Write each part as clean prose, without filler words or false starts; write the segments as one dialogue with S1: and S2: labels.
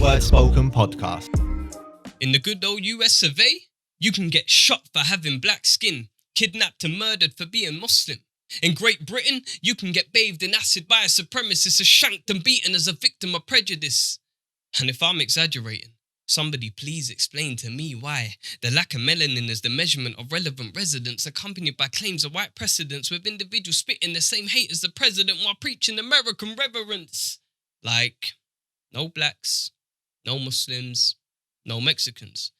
S1: Word Spoken Podcast.
S2: In the good old US of A, you can get shot for having black skin, kidnapped and murdered for being Muslim. In Great Britain, you can get bathed in acid by a supremacist, shanked and beaten as a victim of prejudice. And if I'm exaggerating, somebody please explain to me why the lack of melanin is the measurement of relevant residents accompanied by claims of white precedents with individuals spitting the same hate as the president while preaching American reverence. Like, no blacks, no Muslims, no Mexicans.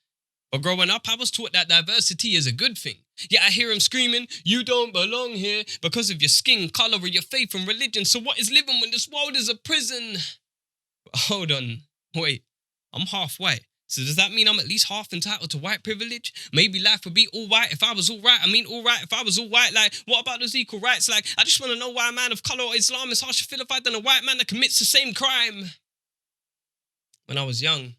S2: But growing up, I was taught that diversity is a good thing. Yet I hear him screaming, "You don't belong here because of your skin, colour or your faith and religion. So what is living when this world is a prison?" Hold on, wait, I'm half white. So does that mean I'm at least half entitled to white privilege? Maybe life would be all right if I was all right. I mean all right if I was all white. Like, what about those equal rights? Like, I just want to know why a man of colour or Islam is harsher vilified than a white man that commits the same crime. When I was young,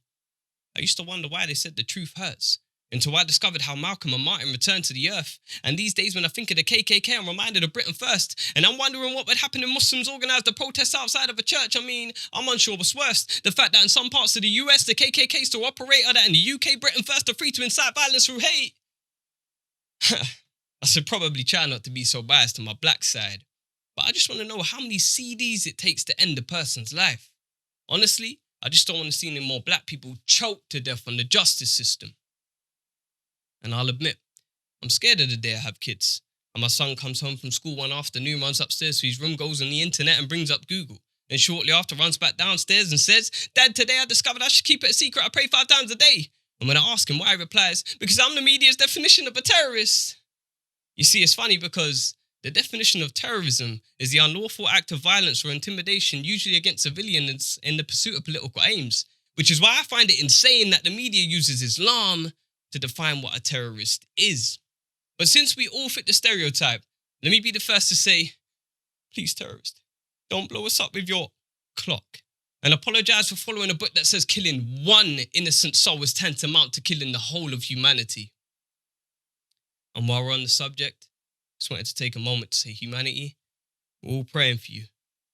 S2: I used to wonder why they said the truth hurts, until I discovered how Malcolm and Martin returned to the earth. And these days when I think of the KKK, I'm reminded of Britain First. And I'm wondering what would happen if Muslims organised a protest outside of a church. I mean, I'm unsure what's worse. The fact that in some parts of the US, the KKK still operate, or that in the UK, Britain First are free to incite violence through hate. I should probably try not to be so biased to my black side. But I just want to know how many CDs it takes to end a person's life. Honestly, I just don't want to see any more black people choked to death on the justice system. And I'll admit, I'm scared of the day I have kids. And my son comes home from school one afternoon, runs upstairs to his room, goes on the internet and brings up Google. And shortly after runs back downstairs and says, "Dad, today I discovered I should keep it a secret. I pray 5 times a day." And when I ask him why, he replies, "Because I'm the media's definition of a terrorist." You see, it's funny because the definition of terrorism is the unlawful act of violence or intimidation, usually against civilians in the pursuit of political aims, which is why I find it insane that the media uses Islam to define what a terrorist is. But since we all fit the stereotype, let me be the first to say, please, terrorist, don't blow us up with your clock. And apologise for following a book that says killing one innocent soul is tantamount to killing the whole of humanity. And while we're on the subject, just wanted to take a moment to say, humanity, we're all praying for you.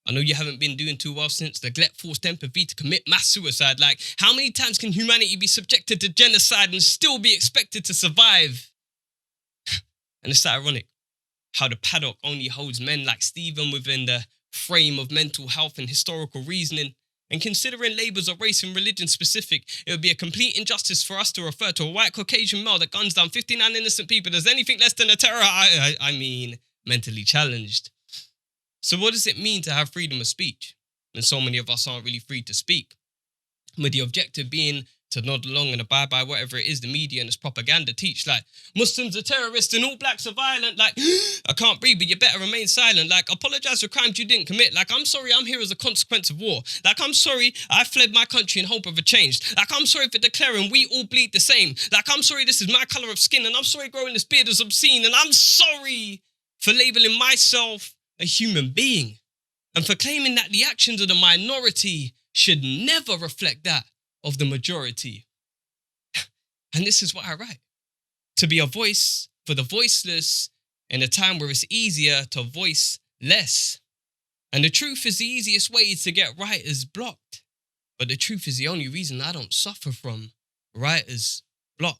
S2: I know you haven't been doing too well since neglect forced empathy to commit mass suicide. Like, how many times can humanity be subjected to genocide and still be expected to survive? And it's ironic how the paddock only holds men like Stephen within the frame of mental health and historical reasoning. And considering labels of race and religion specific, it would be a complete injustice for us to refer to a white Caucasian male that guns down 59 innocent people as anything less than a terror. I mean, mentally challenged. So what does it mean to have freedom of speech? And so many of us aren't really free to speak. With the objective being to nod along and abide by whatever it is the media and its propaganda teach. Like, Muslims are terrorists and all blacks are violent. Like, I can't breathe, but you better remain silent. Like, apologise for crimes you didn't commit. Like, I'm sorry I'm here as a consequence of war. Like, I'm sorry I fled my country in hope of a change. Like, I'm sorry for declaring we all bleed the same. Like, I'm sorry this is my colour of skin, and I'm sorry growing this beard is obscene, and I'm sorry for labelling myself a human being, and for claiming that the actions of the minority should never reflect that of the majority. And this is what I write. To be a voice for the voiceless in a time where it's easier to voice less. And the truth is the easiest way to get writer's blocked. But the truth is the only reason I don't suffer from writer's block.